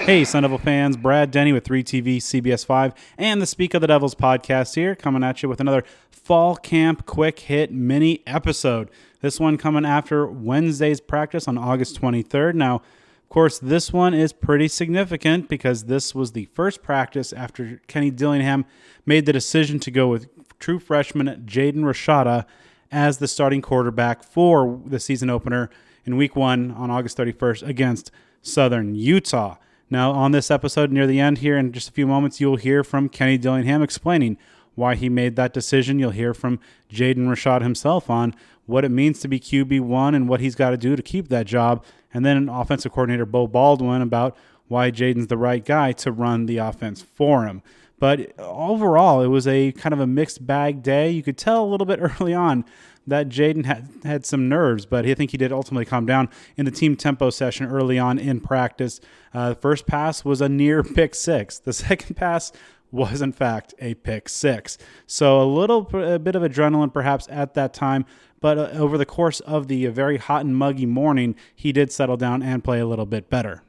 Hey, Sun Devil fans, Brad Denny with 3TV, CBS 5, and the Speak of the Devils podcast here, coming at you with another fall camp quick hit mini episode. This one coming after Wednesday's practice on August 23rd. Now, of course, this one is pretty significant because this was the first practice after Kenny Dillingham made the decision to go with true freshman Jaden Rashada as the starting quarterback for the season opener in Week 1 on August 31st against Southern Utah. Now, on this episode, near the end here, in just a few moments, you'll hear from Kenny Dillingham explaining why he made that decision. You'll hear from Jaden Rashada himself on what it means to be QB1 and what he's got to do to keep that job. And then offensive coordinator Beau Baldwin about why Jaden's the right guy to run the offense for him. But overall, it was a kind of a mixed bag day. You could tell a little bit early on that Jaden had some nerves, but I think he did ultimately calm down in the team tempo session early on in practice. The first pass was a near pick six. The second pass was, in fact, a pick six. So a bit of adrenaline perhaps at that time, but over the course of the very hot and muggy morning, he did settle down and play a little bit better.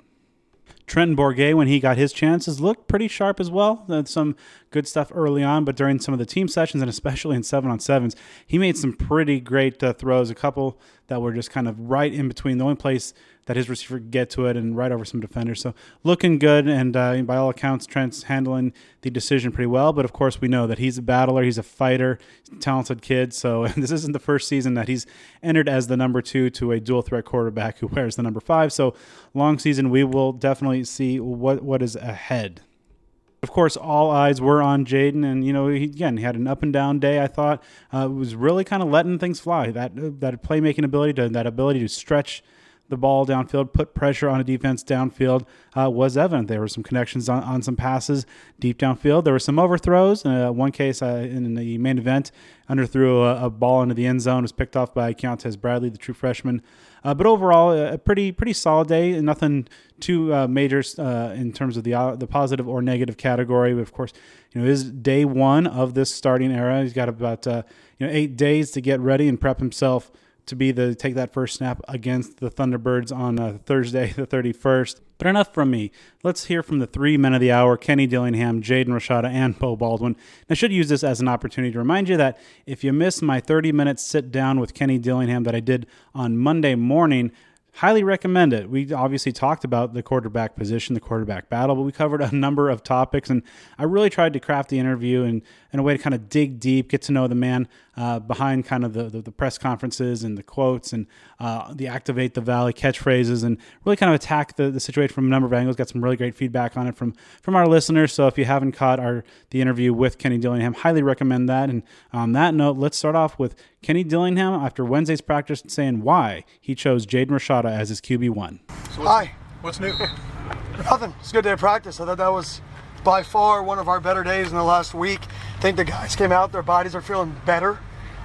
Trenton Bourguet, when he got his chances, looked pretty sharp as well. Some good stuff early on, but during some of the team sessions and especially in 7-on-7s, he made some pretty great throws, a couple that were just kind of right in between, the only place that his receiver could get to it and right over some defenders. So looking good, and by all accounts, Trent's handling the decision pretty well. But, of course, we know that he's a battler, he's a fighter, he's a talented kid. So this isn't the first season that he's entered as the number 2 to a dual-threat quarterback who wears the number 5. So long season, we will definitely see what is ahead. Of course, all eyes were on Jaden, and he had an up and down day. I thought was really kind of letting things fly. That playmaking ability, that ability to stretch the ball downfield, put pressure on a defense downfield was evident. There were some connections on some passes deep downfield. There were some overthrows. One case in the main event, underthrew a ball into the end zone, was picked off by Keontae Bradley, the true freshman. But overall, a pretty solid day. Nothing too major in terms of the positive or negative category. But of course, it is day one of this starting era. He's got about 8 days to get ready and prep himself to take that first snap against the Thunderbirds on Thursday, the 31st. But enough from me. Let's hear from the 3 men of the hour, Kenny Dillingham, Jaden Rashada, and Beau Baldwin. I should use this as an opportunity to remind you that if you missed my 30-minute sit-down with Kenny Dillingham that I did on Monday morning, highly recommend it. We obviously talked about the quarterback position, the quarterback battle, but we covered a number of topics, and I really tried to craft the interview in a way to kind of dig deep, get to know the man behind kind of the press conferences and the quotes and the Activate the Valley catchphrases, and really kind of attack the situation from a number of angles. Got some really great feedback on it from our listeners. So if you haven't caught the interview with Kenny Dillingham, highly recommend that. And on that note, let's start off with Kenny Dillingham after Wednesday's practice saying why he chose Jaden Rashada as his QB1. So Hi. What's new? Nothing. It's a good day of practice. I thought that was by far one of our better days in the last week. I think the guys came out, their bodies are feeling better,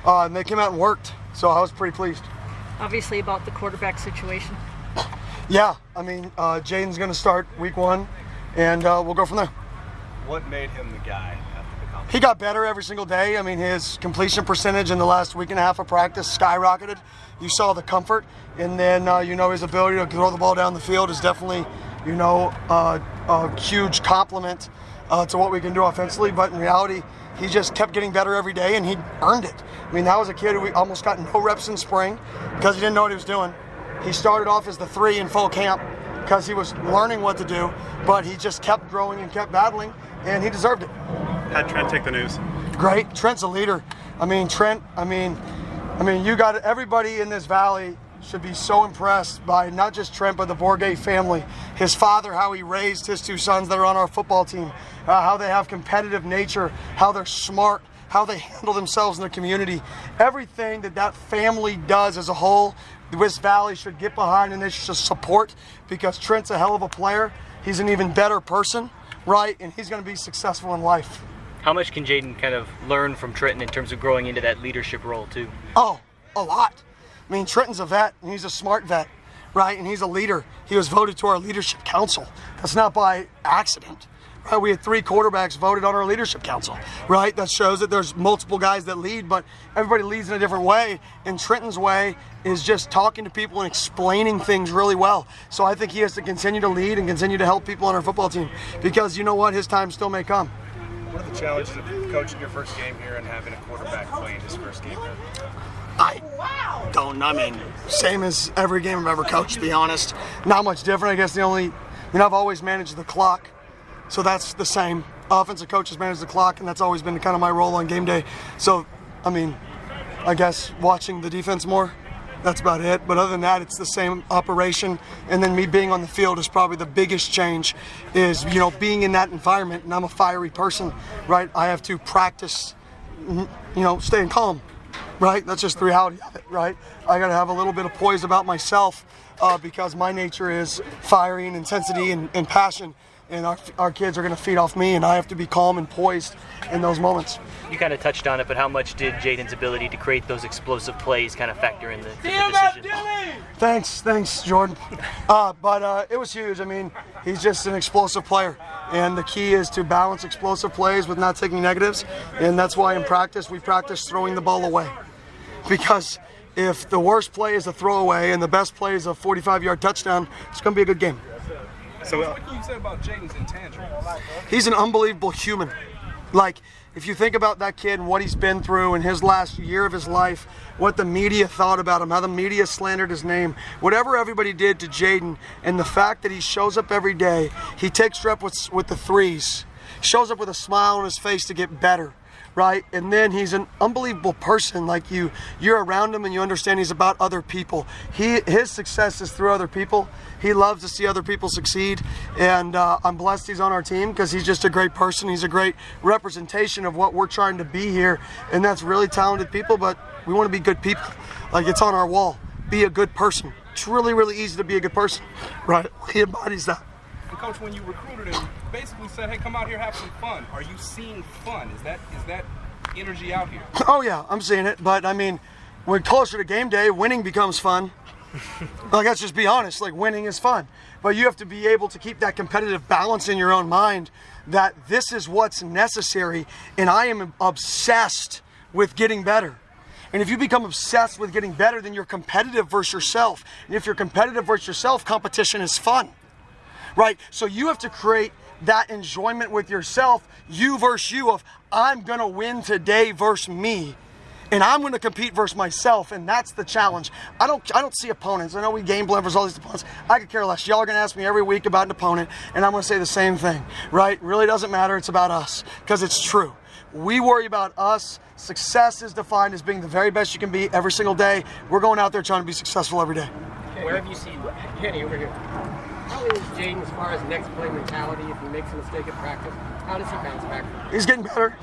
and they came out and worked. So I was pretty pleased. Obviously about the quarterback situation. Yeah, I mean, Jaden's going to start week 1, and we'll go from there. What made him the guy after the competition? He got better every single day. I mean, his completion percentage in the last week and a half of practice skyrocketed. You saw the comfort, and then his ability to throw the ball down the field is definitely, a huge compliment to what we can do offensively. But in reality, he just kept getting better every day, and he earned it. I mean, that was a kid who we almost got no reps in spring because he didn't know what he was doing. He started off as the 3 in full camp because he was learning what to do, but he just kept growing and kept battling, and he deserved it. How'd Trent take the news? Great. Trent's a leader. Trent, you got everybody in this valley should be so impressed by not just Trent, but the Bourguet family. His father, how he raised his 2 sons that are on our football team, how they have competitive nature, how they're smart, how they handle themselves in the community. Everything that family does as a whole, this valley should get behind and they should support, because Trent's a hell of a player. He's an even better person, right? And he's going to be successful in life. How much can Jaden kind of learn from Trenton in terms of growing into that leadership role too? Oh, a lot. Trenton's a vet, and he's a smart vet, right? And he's a leader. He was voted to our leadership council. That's not by accident, We had 3 quarterbacks voted on our leadership council, right? That shows that there's multiple guys that lead, but everybody leads in a different way. And Trenton's way is just talking to people and explaining things really well. So I think he has to continue to lead and continue to help people on our football team, because you know what? His time still may come. What are the challenges of coaching your first game here and having a quarterback playing his first game here? I mean, same as every game I've ever coached, to be honest. Not much different. I guess I've always managed the clock. So that's the same. Offensive coaches manage the clock, and that's always been kind of my role on game day. So, I mean, I guess watching the defense more, that's about it. But other than that, it's the same operation. And then me being on the field is probably the biggest change, is, being in that environment. And I'm a fiery person, right? I have to practice, staying calm, right? That's just the reality of it, right? I got to have a little bit of poise about myself because my nature is fiery and intensity and passion. And our kids are going to feed off me, and I have to be calm and poised in those moments. You kind of touched on it, but how much did Jaden's ability to create those explosive plays kind of factor in the decision? Thanks, Jordan. But it was huge. I mean, he's just an explosive player, and the key is to balance explosive plays with not taking negatives, and that's why in practice we practice throwing the ball away, because if the worst play is a throwaway and the best play is a 45-yard touchdown, it's going to be a good game. So what can you say about Jaden's intangibles? He's an unbelievable human. Like, if you think about that kid and what he's been through in his last year of his life, what the media thought about him, how the media slandered his name, whatever everybody did to Jaden, and the fact that he shows up every day, he takes reps with the threes, shows up with a smile on his face to get better, right? And then he's an unbelievable person. Like, you're around him and you understand he's about other people. His success is through other people. He loves to see other people succeed, and I'm blessed he's on our team because he's just a great person. He's a great representation of what we're trying to be here, and that's really talented people, but we want to be good people. Like, it's on our wall. Be a good person. It's really, really easy to be a good person, right? He embodies that. And Coach, when you recruited him, basically said, hey, come out here, have some fun. Are you seeing fun? Is that energy out here? Oh, yeah, I'm seeing it, but I mean, when closer to game day, winning becomes fun. Like, let's just be honest, like, winning is fun. But you have to be able to keep that competitive balance in your own mind, that this is what's necessary, and I am obsessed with getting better. And if you become obsessed with getting better, then you're competitive versus yourself. And if you're competitive versus yourself, competition is fun, right? So you have to create that enjoyment with yourself, you versus you, of I'm going to win today versus me. And I'm going to compete versus myself, and that's the challenge. I don't see opponents. I know we game plan versus all these opponents. I could care less. Y'all are going to ask me every week about an opponent, and I'm going to say the same thing, right? It really doesn't matter. It's about us, because it's true. We worry about us. Success is defined as being the very best you can be every single day. We're going out there trying to be successful every day. Where have you seen Kenny over here? How is Jaden as far as next play mentality? If he makes a mistake at practice, how does he bounce back? He's getting better.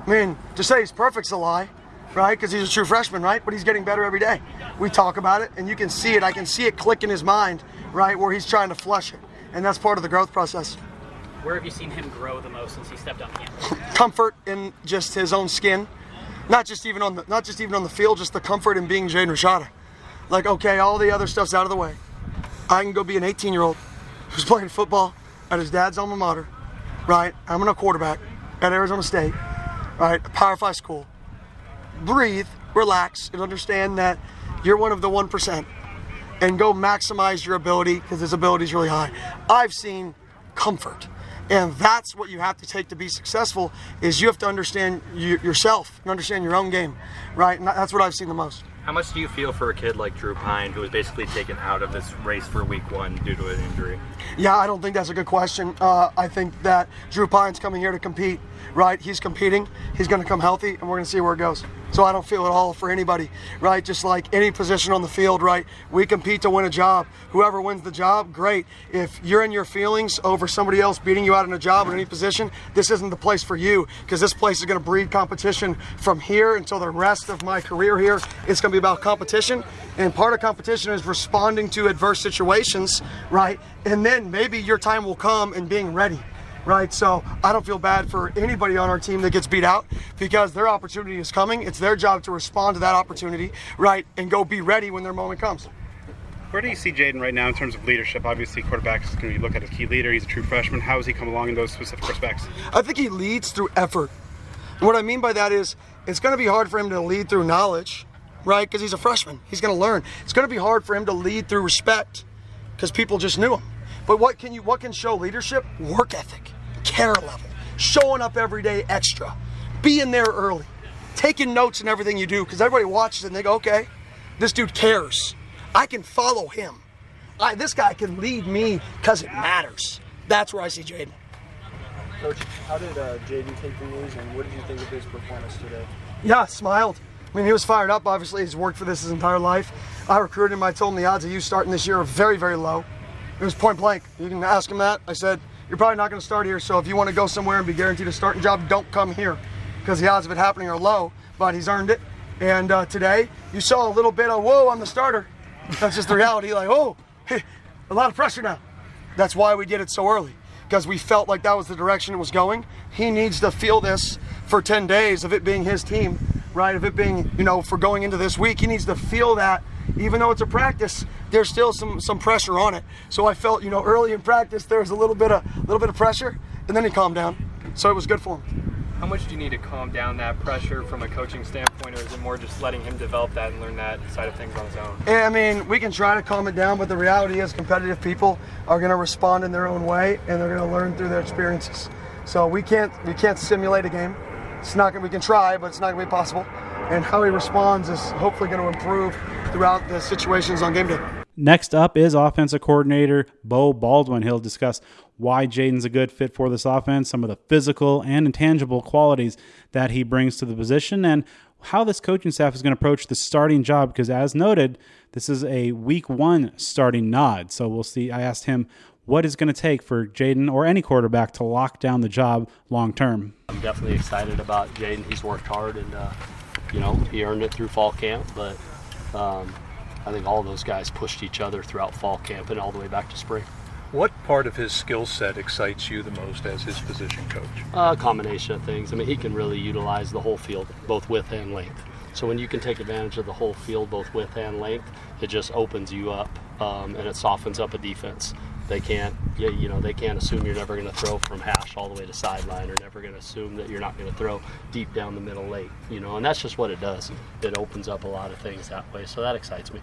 I mean, to say he's perfect's a lie, right? Because he's a true freshman, right? But he's getting better every day. We talk about it, and you can see it. I can see it click in his mind, right, where he's trying to flush it. And that's part of the growth process. Where have you seen him grow the most since he stepped on campus? Comfort in just his own skin. Not just even on the field, just the comfort in being Jaden Rashada. Like, okay, all the other stuff's out of the way. I can go be an 18-year-old who's playing football at his dad's alma mater, right? I'm a quarterback at Arizona State, right? A Power 5 school. Breathe, relax, and understand that you're one of the 1%, and go maximize your ability, because his ability is really high. I've seen comfort, and that's what you have to take to be successful, is you have to understand yourself and understand your own game, right? And that's what I've seen the most. How much do you feel for a kid like Drew Pine, who was basically taken out of this race for week 1 due to an injury? Yeah, I don't think that's a good question. I think that Drew Pine's coming here to compete, right? He's competing. He's going to come healthy, and we're going to see where it goes. So I don't feel at all for anybody, right? Just like any position on the field, right? We compete to win a job. Whoever wins the job, great. If you're in your feelings over somebody else beating you out in a job in any position, this isn't the place for you, because this place is going to breed competition from here until the rest of my career here. It's going to be about competition, and part of competition is responding to adverse situations, right? And then maybe your time will come and being ready. Right, so I don't feel bad for anybody on our team that gets beat out, because their opportunity is coming. It's their job to respond to that opportunity, right, and go be ready when their moment comes. Where do you see Jaden right now in terms of leadership? Obviously, quarterback is going to be looked at as a key leader. He's a true freshman. How has he come along in those specific respects? I think he leads through effort. And what I mean by that is it's going to be hard for him to lead through knowledge, right? Because he's a freshman. He's going to learn. It's going to be hard for him to lead through respect because people just knew him. But what can show leadership? Work ethic, care level, showing up every day extra, being there early, taking notes in everything you do because everybody watches it and they go, okay, this dude cares. I can follow him. This guy can lead me because it matters. That's where I see Jaden. Coach, how did Jaden take the news, and what did you think of his performance today? Yeah, smiled. I mean, he was fired up. Obviously, he's worked for this his entire life. I recruited him. I told him the odds of you starting this year are very, very low. It was point blank. You can ask him that. I said, you're probably not going to start here, so if you want to go somewhere and be guaranteed a starting job, don't come here because the odds of it happening are low, but he's earned it. And today, you saw a little bit of whoa on the starter. That's just the reality. Like, oh, hey, a lot of pressure now. That's why we did it so early, because we felt like that was the direction it was going. He needs to feel this for 10 days of it being his team, right? Of it being, for going into this week, he needs to feel that. Even though it's a practice, there's still some pressure on it. So I felt, early in practice there was a little bit of pressure, and then he calmed down. So it was good for him. How much do you need to calm down that pressure from a coaching standpoint, or is it more just letting him develop that and learn that side of things on his own? Yeah, I mean, we can try to calm it down, but the reality is competitive people are going to respond in their own way, and they're going to learn through their experiences. So we can't simulate a game. We can try, but it's not going to be possible. And how he responds is hopefully going to improve throughout the situations on game day. Next up is offensive coordinator Beau Baldwin. He'll discuss why Jaden's a good fit for this offense, some of the physical and intangible qualities that he brings to the position, and how this coaching staff is going to approach the starting job, because as noted, this is a week 1 starting nod. So we'll see. I asked him what is going to take for Jaden or any quarterback to lock down the job long term. I'm definitely excited about Jaden. He's worked hard and, he earned it through fall camp, but I think all of those guys pushed each other throughout fall camp and all the way back to spring. What part of his skill set excites you the most as his position coach? A combination of things. I mean, he can really utilize the whole field, both width and length. So when you can take advantage of the whole field, both width and length, it just opens you up and it softens up a defense. They can't assume you're never going to throw from hash all the way to sideline, or never going to assume that you're not going to throw deep down the middle late, and that's just what it does. It opens up a lot of things that way, so that excites me.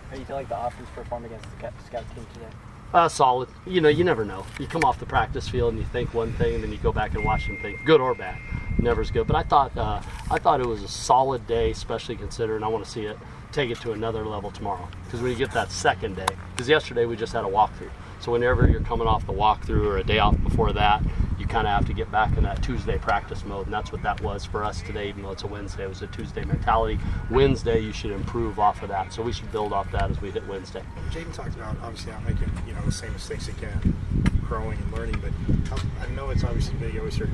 How do you feel like the offense performed against the scout team today? Solid. You never know. You come off the practice field and you think one thing, and then you go back and watch and think, good or bad. Never's good. But I thought it was a solid day, especially considering I want to see it take it to another level tomorrow. Because when you get that second day, because yesterday we just had a walkthrough. So whenever you're coming off the walkthrough or a day out before that, you kind of have to get back in that Tuesday practice mode, and that's what that was for us today. Even though it's a Wednesday, it was a Tuesday mentality. Wednesday, you should improve off of that, so we should build off that as we hit Wednesday. Jaden talked about obviously not making the same mistakes again, growing and learning, but I know it's obviously big. You always hear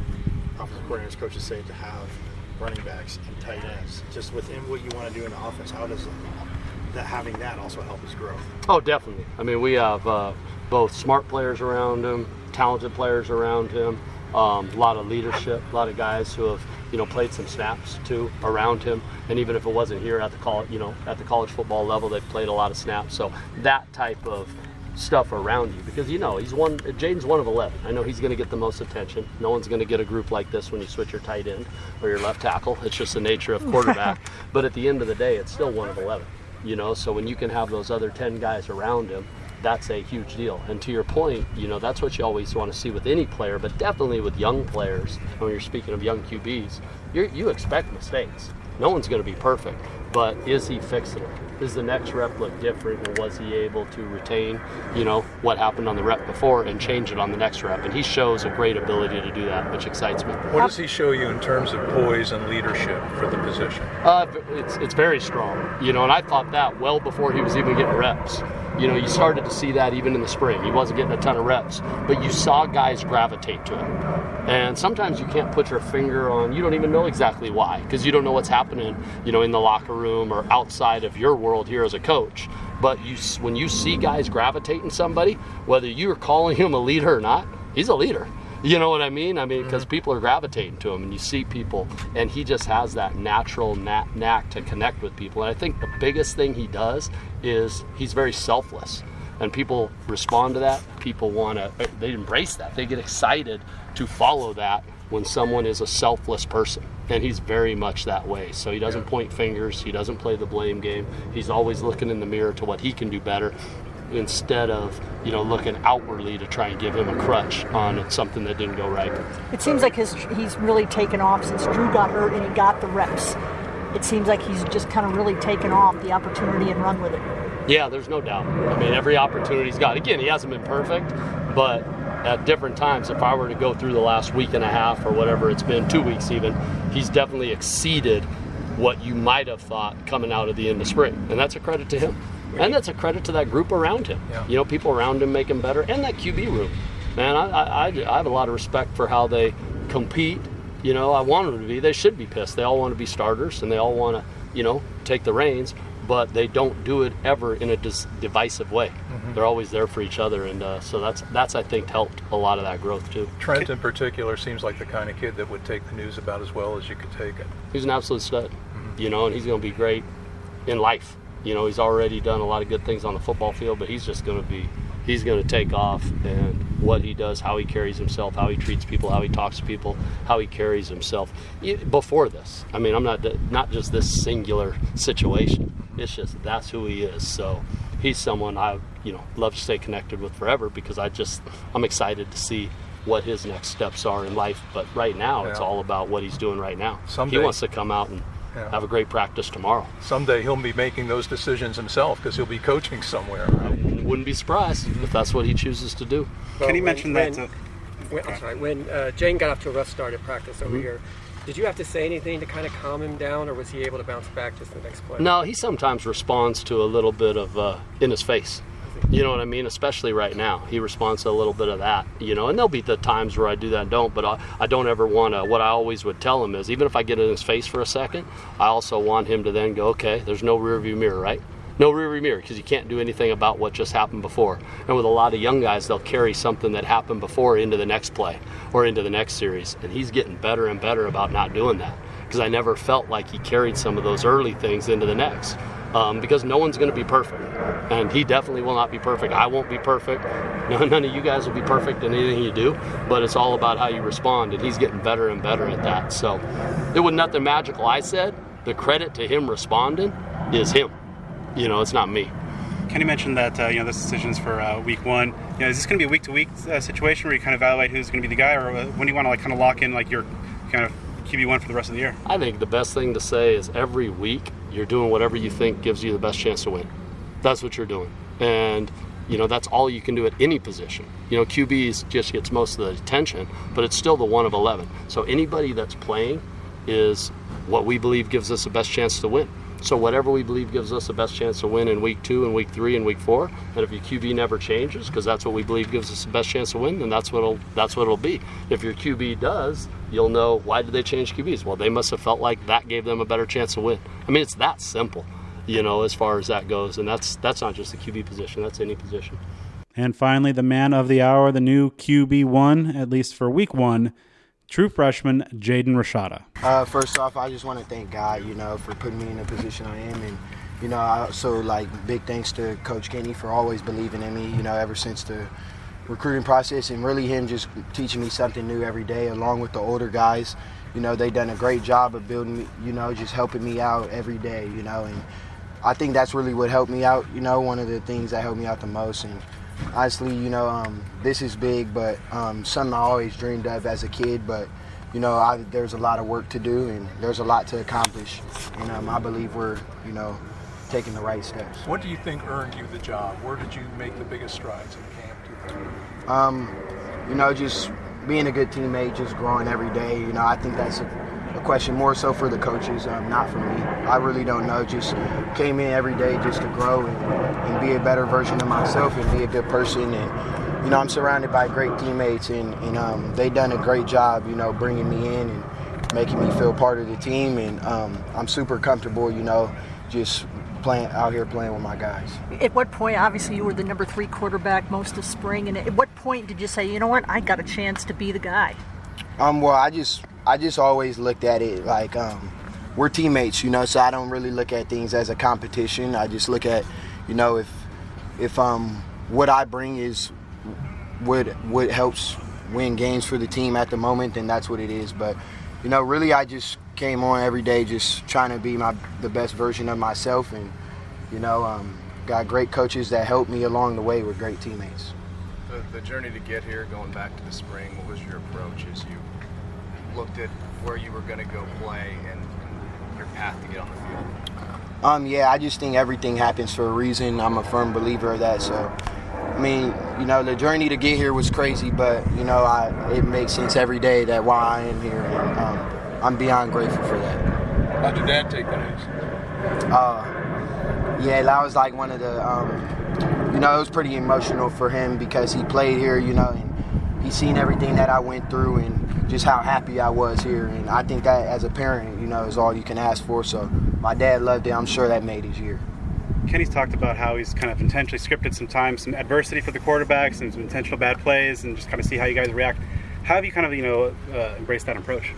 offensive coordinators, coaches say to have running backs and tight ends. Just within what you want to do in the offense, how does having that also help his growth? Oh, definitely. I mean, we have both smart players around him, talented players around him, a lot of leadership, a lot of guys who have played some snaps too around him, and even if it wasn't here at the college football level, they've played a lot of snaps. So that type of stuff around you, because Jaden's one of 11. I know he's going to get the most attention. No one's going to get a group like this when you switch your tight end or your left tackle. It's just the nature of quarterback. But at the end of the day, it's still one of 11. So when you can have those other 10 guys around him, that's a huge deal. And to your point, that's what you always want to see with any player, but definitely with young players. When you're speaking of young QBs, you expect mistakes. No one's going to be perfect, but is he fixing it? Does the next rep look different, or was he able to retain, what happened on the rep before and change it on the next rep? And he shows a great ability to do that, which excites me. What does he show you in terms of poise and leadership for the position? It's very strong, and I thought that well before he was even getting reps. You started to see that even in the spring. He wasn't getting a ton of reps, but you saw guys gravitate to him. And sometimes you can't put your finger on, you don't even know exactly why, because you don't know what's happening, in the locker room or outside of your world here as a coach. But when you see guys gravitating somebody, whether you're calling him a leader or not, he's a leader. You know what I mean? Because people are gravitating to him, and you see people, and he just has that natural knack to connect with people. And I think the biggest thing he does is he's very selfless, and people respond to that. People they embrace that. They get excited to follow that when someone is a selfless person, and he's very much that way. So he doesn't point fingers. He doesn't play the blame game. He's always looking in the mirror to what he can do better, instead of looking outwardly to try and give him a crutch on something that didn't go right. It seems like he's really taken off since Drew got hurt and he got the reps. It seems like he's just kind of really taken off the opportunity and run with it. Yeah, there's no doubt. Every opportunity he's got. Again, he hasn't been perfect, but at different times, if I were to go through the last week and a half or whatever it's been, 2 weeks even, he's definitely exceeded what you might have thought coming out of the end of spring. And that's a credit to him. And that's a credit to that group around him. Yeah. People around him make him better, and that QB room. Man, I have a lot of respect for how they compete. I want them to be. They should be pissed. They all want to be starters, and they all want to, take the reins, but they don't do it ever in a divisive way. Mm-hmm. They're always there for each other, and so that's I think helped a lot of that growth too. Trent in particular seems like the kind of kid that would take the news about as well as you could take it. He's an absolute stud, and he's going to be great in life. He's already done a lot of good things on the football field, but he's going to take off, and what he does, how he carries himself, how he treats people, how he talks to people, how he carries himself. Before this, I'm not just this singular situation. It's just that's who he is. So he's someone I love to stay connected with forever, because I'm excited to see what his next steps are in life. But right now, it's all about what he's doing right now. Someday, he wants to come out and have a great practice tomorrow. Someday he'll be making those decisions himself, because he'll be coaching somewhere. I wouldn't be surprised if that's what he chooses to do. Well, Kenny mentioned that. When Jaden got off to a rough start at practice over here, did you have to say anything to kind of calm him down, or was he able to bounce back just the next play? No, he sometimes responds to a little bit of in his face. You know what I mean? Especially right now. He responds to a little bit of that, and there'll be the times where I do that and don't, but I don't ever want to. What I always would tell him is, even if I get in his face for a second, I also want him to then go, okay, there's no rearview mirror, right? No rearview mirror, because you can't do anything about what just happened before. And with a lot of young guys, they'll carry something that happened before into the next play or into the next series, and he's getting better and better about not doing that, because I never felt like he carried some of those early things into the next. Because no one's going to be perfect, and he definitely will not be perfect. I won't be perfect. None of you guys will be perfect in anything you do, but it's all about how you respond, and he's getting better and better at that. So it was nothing magical I said. The credit to him responding is him. It's not me. Kenny mentioned that this decision's for week one. Is this going to be a week-to-week situation where you kind of evaluate who's going to be the guy, or when do you want to kind of lock in your kind of QB1 for the rest of the year? I think the best thing to say is every week you're doing whatever you think gives you the best chance to win. That's what you're doing. And, that's all you can do at any position. QBs just gets most of the attention, but it's still the 1 of 11. So anybody that's playing is what we believe gives us the best chance to win. So whatever we believe gives us the best chance to win in week 2 and week 3 and week 4, and if your QB never changes, because that's what we believe gives us the best chance to win, then that's what it'll be. If your QB does, you'll know, why did they change QBs? Well, they must have felt like that gave them a better chance to win. It's that simple, as far as that goes, and that's not just the QB position, that's any position. And finally, the man of the hour, the new QB1, at least for week 1, true freshman Jaden Rashada. First off, I just want to thank God, for putting me in the position I am. And, I also, big thanks to Coach Kenny for always believing in me, ever since the recruiting process, and really him just teaching me something new every day, along with the older guys. They done a great job of building me, just helping me out every day, and I think that's really what helped me out, one of the things that helped me out the most. And honestly, this is big, but something I always dreamed of as a kid. But, there's a lot of work to do, and there's a lot to accomplish. And I believe we're, taking the right steps. What do you think earned you the job? Where did you make the biggest strides in camp, do you think? Just being a good teammate, just growing every day. I think that's a question more so for the coaches, not for me. I really don't know. Just came in every day just to grow and be a better version of myself and be a good person. And, I'm surrounded by great teammates, and they done a great job, bringing me in and making me feel part of the team. And I'm super comfortable, just out here playing with my guys. At what point, obviously you were the number 3 quarterback most of spring, and at what point did you say, you know what, I got a chance to be the guy? Well, I just always looked at it like we're teammates, so I don't really look at things as a competition. I just look at, if what I bring is what helps win games for the team at the moment, then that's what it is. But, really I just came on every day just trying to be the best version of myself, and, got great coaches that helped me along the way with great teammates. The journey to get here, going back to the spring, what was your approach as you looked at where you were going to go play and your path to get on the field? Yeah, I just think everything happens for a reason. I'm a firm believer of that. So, the journey to get here was crazy, but, it makes sense every day that why I am here, and I'm beyond grateful for that. How'd your dad take the news? Yeah, that was like one of the, it was pretty emotional for him because he played here, and he's seen everything that I went through and just how happy I was here. And I think that as a parent, is all you can ask for. So my dad loved it. I'm sure that made his year. Kenny's talked about how he's kind of intentionally scripted some adversity for the quarterbacks and some intentional bad plays and just kind of see how you guys react. How have you kind of, embraced that approach?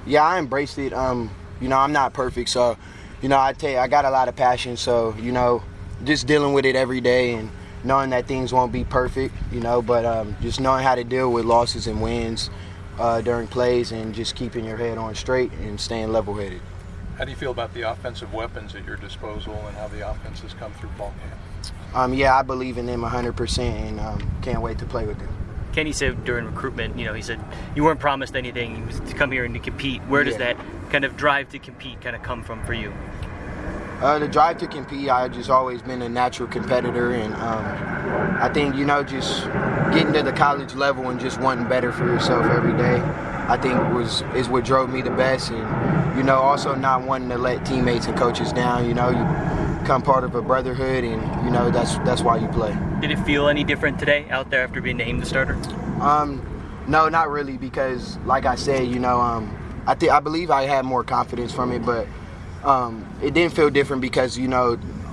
Yeah, I embraced it. I'm not perfect, so, I got a lot of passion. So, just dealing with it every day and knowing that things won't be perfect, but just knowing how to deal with losses and wins during plays and just keeping your head on straight and staying level-headed. How do you feel about the offensive weapons at your disposal and how the offense has come through fall camp? Yeah, I believe in them 100% and can't wait to play with them. Kenny said during recruitment, he said you weren't promised anything. You was to come here and to compete. Where does that kind of drive to compete kind of come from for you? The drive to compete, I've just always been a natural competitor, and I think, just getting to the college level and just wanting better for yourself every day, I think is what drove me the best, and, also not wanting to let teammates and coaches down. You become part of a brotherhood, and, that's why you play. Did it feel any different today out there after being named the starter? No, not really, because like I said, I believe I had more confidence from it, but it didn't feel different because,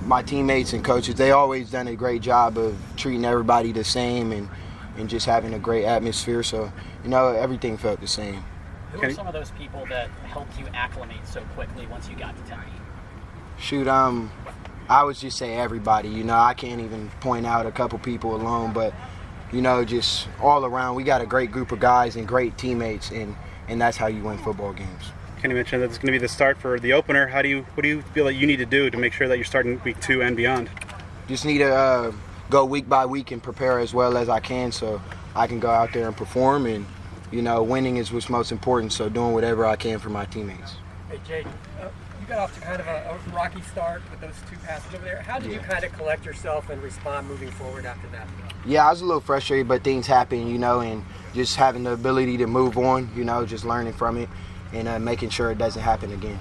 my teammates and coaches, they always done a great job of treating everybody the same and just having a great atmosphere. So, everything felt the same. Who are some of those people that helped you acclimate so quickly once you got to Tempe? Shoot, I would just say everybody. I can't even point out a couple people alone, but, just all around, we got a great group of guys and great teammates, and that's how you win football games. Kenny mentioned that it's going to be the start for the opener. What do you feel like you need to do to make sure that you're starting week 2 and beyond? Just need to go week by week and prepare as well as I can so I can go out there and perform, and, winning is what's most important, so doing whatever I can for my teammates. Hey, Jake, you got off to kind of a rocky start with those 2 passes over there. How did you kind of collect yourself and respond moving forward after that? Yeah, I was a little frustrated, but things happen, and just having the ability to move on, just learning from it and making sure it doesn't happen again.